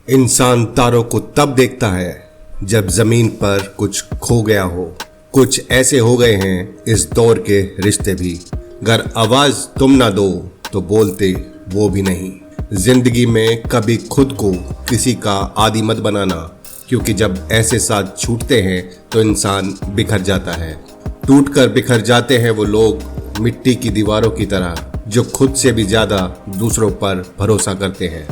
इंसान तारों को तब देखता है जब जमीन पर कुछ खो गया हो। कुछ ऐसे हो गए हैं इस दौर के रिश्ते भी, अगर आवाज तुम ना दो तो बोलते वो भी नहीं। जिंदगी में कभी खुद को किसी का आदी मत बनाना, क्योंकि जब ऐसे साथ छूटते हैं तो इंसान बिखर जाता है। टूट कर बिखर जाते हैं वो लोग मिट्टी की दीवारों की तरह, जो खुद से भी ज्यादा दूसरों पर भरोसा करते हैं।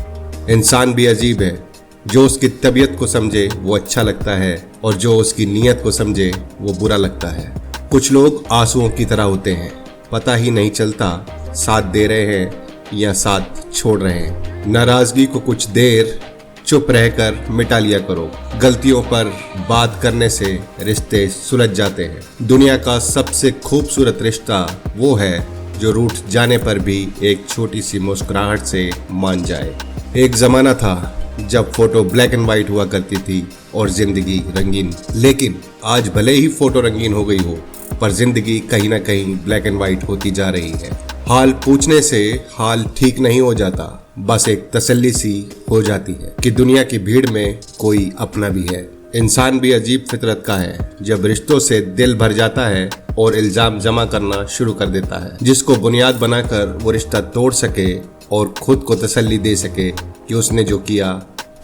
इंसान भी अजीब है, जो उसकी तबीयत को समझे वो अच्छा लगता है और जो उसकी नीयत को समझे वो बुरा लगता है। कुछ लोग आंसुओं की तरह होते हैं, पता ही नहीं चलता साथ दे रहे हैं या साथ छोड़ रहे हैं। नाराजगी को कुछ देर चुप रहकर मिटा लिया करो। गलतियों पर बात करने से रिश्ते सुलझ जाते हैं। दुनिया का सबसे खूबसूरत रिश्ता वो है जो रूठ जाने पर भी एक छोटी सी मुस्कुराहट से मान जाए। एक जमाना था जब फोटो ब्लैक एंड व्हाइट हुआ करती थी और जिंदगी रंगीन, लेकिन आज भले ही फोटो रंगीन हो गई हो, पर जिंदगी कहीं ना कहीं ब्लैक एंड व्हाइट होती जा रही है। हाल पूछने से हाल ठीक नहीं हो जाता, बस एक तसल्ली सी हो जाती है कि दुनिया की भीड़ में कोई अपना भी है। इंसान भी अजीब फितरत का है, जब रिश्तों से दिल भर जाता है और इल्जाम जमा करना शुरू कर देता है, जिसको बुनियाद बनाकर वो रिश्ता तोड़ सके और खुद को तसल्ली दे सके कि उसने जो किया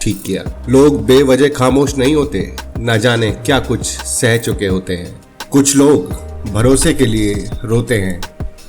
ठीक किया। लोग बेवजह खामोश नहीं होते, न जाने क्या कुछ सह चुके होते हैं। कुछ लोग भरोसे के लिए रोते हैं,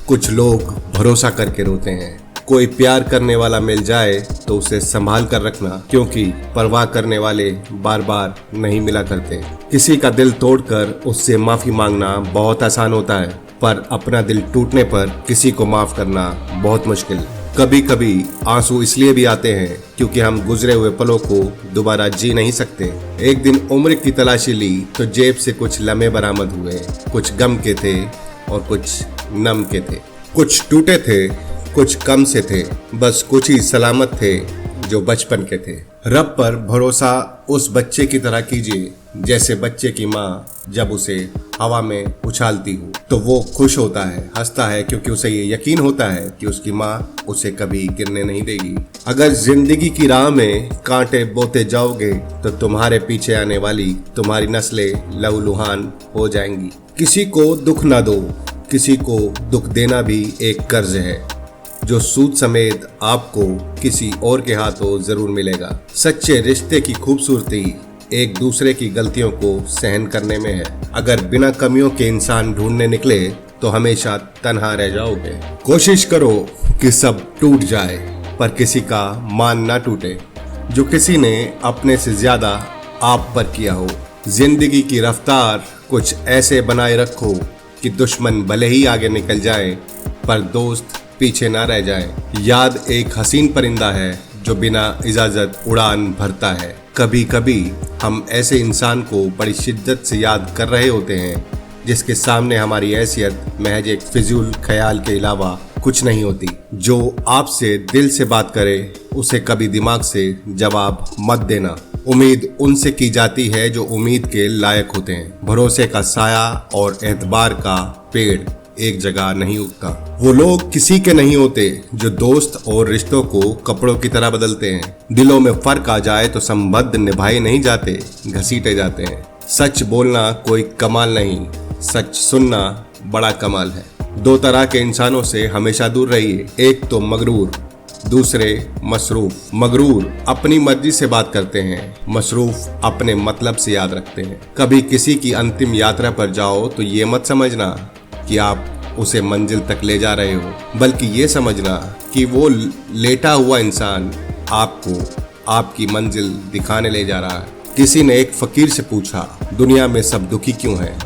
कुछ लोग भरोसा करके रोते हैं। कोई प्यार करने वाला मिल जाए तो उसे संभाल कर रखना, क्योंकि परवाह करने वाले बार बार नहीं मिला करते। किसी का दिल तोड़कर उससे माफी मांगना बहुत आसान होता है, पर अपना दिल टूटने पर किसी को माफ करना बहुत मुश्किल। कभी कभी आंसू इसलिए भी आते हैं क्योंकि हम गुजरे हुए पलों को दोबारा जी नहीं सकते। एक दिन उम्र की तलाशी ली तो जेब से कुछ लम्हे बरामद हुए। कुछ गम के थे और कुछ नम के थे, कुछ टूटे थे, कुछ कम से थे, बस कुछ ही सलामत थे जो बचपन के थे। रब पर भरोसा उस बच्चे की तरह कीजिए जैसे बच्चे की माँ जब उसे हवा में उछालती हो तो वो खुश होता है, हंसता है, क्योंकि उसे ये यकीन होता है कि उसकी माँ उसे कभी गिरने नहीं देगी। अगर जिंदगी की राह में कांटे बोते जाओगे तो तुम्हारे पीछे आने वाली तुम्हारी नस्लें लहूलुहान हो जाएंगी। किसी को दुख ना दो, किसी को दुख देना भी एक कर्ज है जो सूद समेत आपको किसी और के हाथों जरूर मिलेगा। सच्चे रिश्ते की खूबसूरती एक दूसरे की गलतियों को सहन करने में है। अगर बिना कमियों के इंसान ढूंढने निकले तो हमेशा तन्हा रह जाओगे। कोशिश करो कि सब टूट जाए, पर किसी का मान ना टूटे जो किसी ने अपने से ज्यादा आप पर किया हो। जिंदगी की रफ्तार कुछ ऐसे बनाए रखो कि दुश्मन भले ही आगे निकल जाए पर दोस्त पीछे ना रह जाए। याद एक हसीन परिंदा है जो बिना इजाजत उड़ान भरता है। कभी कभी हम ऐसे इंसान को बड़ी शिद्दत से याद कर रहे होते हैं जिसके सामने हमारी हैसियत महज एक फिजूल ख्याल के अलावा कुछ नहीं होती। जो आपसे दिल से बात करे उसे कभी दिमाग से जवाब मत देना। उम्मीद उनसे की जाती है जो उम्मीद के लायक होते हैं। भरोसे का साया और एतबार का पेड़ एक जगह नहीं उगता। वो लोग किसी के नहीं होते जो दोस्त और रिश्तों को कपड़ों की तरह बदलते हैं। दिलों में फर्क आ जाए तो संबंध निभाए नहीं जाते, घसीटे जाते हैं। सच बोलना कोई कमाल नहीं, सच सुनना बड़ा कमाल है। दो तरह के इंसानों से हमेशा दूर रहिए, एक तो मगरूर, दूसरे मसरूफ। मगरूर अपनी मर्जी से बात करते हैं, मसरूफ अपने मतलब से याद रखते हैं। कभी किसी की अंतिम यात्रा पर जाओ तो ये मत समझना कि आप उसे मंजिल तक ले जा रहे हो, बल्कि ये समझना कि वो लेटा हुआ इंसान आपको आपकी मंजिल दिखाने ले जा रहा है। किसी ने एक फकीर से पूछा, दुनिया में सब दुखी क्यों हैं?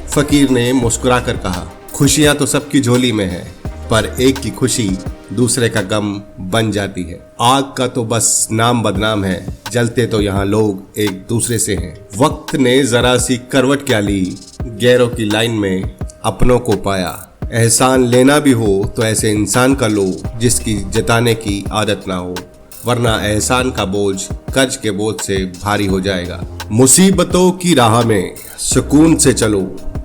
फकीर ने मुस्कुराकर कहा, खुशियां तो सबकी झोली में है, पर एक की खुशी दूसरे का गम बन जाती है। आग का तो बस नाम बदनाम है, जलते तो यहाँ लोग एक दूसरे से हैं। वक्त ने जरा सी करवट क्या ली, गैरों की लाइन में अपनों को पाया। एहसान लेना भी हो तो ऐसे इंसान का लो जिसकी जताने की आदत ना हो, वरना एहसान का बोझ कर्ज के बोझ से भारी हो जाएगा। मुसीबतों की राह में सुकून से चलो,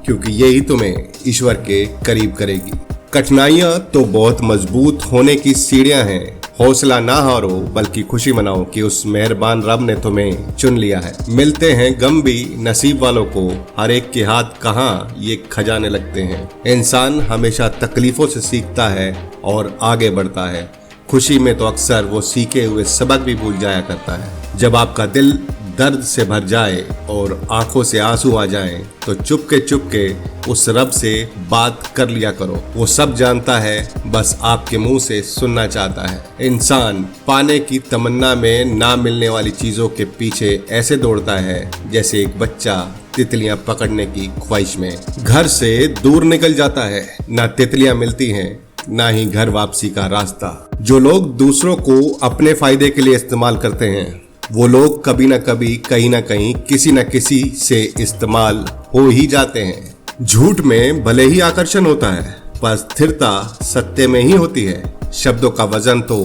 क्योंकि यही तुम्हें ईश्वर के करीब करेगी। कठिनाइयां तो बहुत मजबूत होने की सीढ़ियां हैं, हौसला ना हारो बल्कि खुशी मनाओ कि उस मेहरबान रब ने तुम्हें चुन लिया है। मिलते हैं गम भी नसीब वालों को, हर एक के हाथ कहाँ ये खजाने लगते हैं। इंसान हमेशा तकलीफों से सीखता है और आगे बढ़ता है। खुशी में तो अक्सर वो सीखे हुए सबक भी भूल जाया करता है। जब आपका दिल दर्द से भर जाए और आंखों से आंसू आ जाएं, तो चुपके उस रब से बात कर लिया करो। वो सब जानता है, बस आपके मुंह से सुनना चाहता है। इंसान पाने की तमन्ना में ना मिलने वाली चीजों के पीछे ऐसे दौड़ता है जैसे एक बच्चा तितलियां पकड़ने की ख्वाहिश में। घर से दूर निकल जाता है, ना तितलियां मिलती हैं ना ही घर वापसी का रास्ता। जो लोग दूसरों को अपने फायदे के लिए इस्तेमाल करते हैं, वो लोग कभी ना कभी कहीं ना कहीं किसी न किसी से इस्तेमाल हो ही जाते हैं। झूठ में भले ही आकर्षण होता है, पर स्थिरता सत्य में ही होती है। शब्दों का वजन तो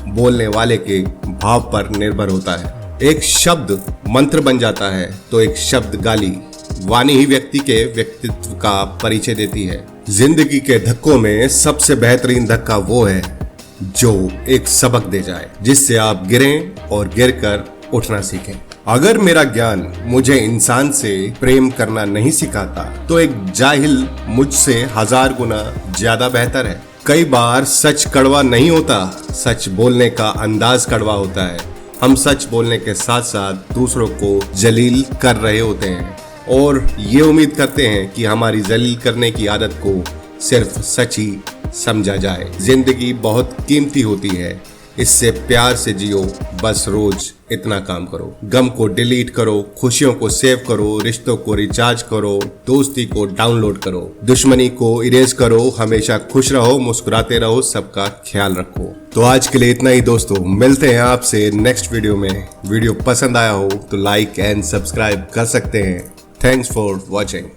बोलने वाले के भाव पर निर्भर होता है। एक शब्द मंत्र बन जाता है तो एक शब्द गाली। वाणी ही व्यक्ति के व्यक्तित्व का परिचय देती है। जिंदगी के धक्कों में सबसे बेहतरीन धक्का वो है जो एक सबक दे जाए, जिससे आप गिरें और गिरकर उठना सीखें। अगर मेरा ज्ञान मुझे इंसान से प्रेम करना नहीं सिखाता, तो एक जाहिल मुझसे 1000 गुना ज्यादा बेहतर है। कई बार सच कड़वा नहीं होता, सच बोलने का अंदाज कड़वा होता है। हम सच बोलने के साथ साथ दूसरों को जलील कर रहे होते हैं और ये उम्मीद करते हैं कि हमारी जलील करने की आदत को सिर्फ सच ही समझा जाए। जिंदगी बहुत कीमती होती है, इससे प्यार से जियो। बस रोज इतना काम करो। गम को डिलीट करो, खुशियों को सेव करो, रिश्तों को रिचार्ज करो, दोस्ती को डाउनलोड करो, दुश्मनी को इरेज करो। हमेशा खुश रहो, मुस्कुराते रहो, सबका ख्याल रखो। तो आज के लिए इतना ही दोस्तों, मिलते हैं आपसे नेक्स्ट वीडियो में। वीडियो पसंद आया हो तो लाइक एंड सब्सक्राइब कर सकते हैं। Thanks for watching.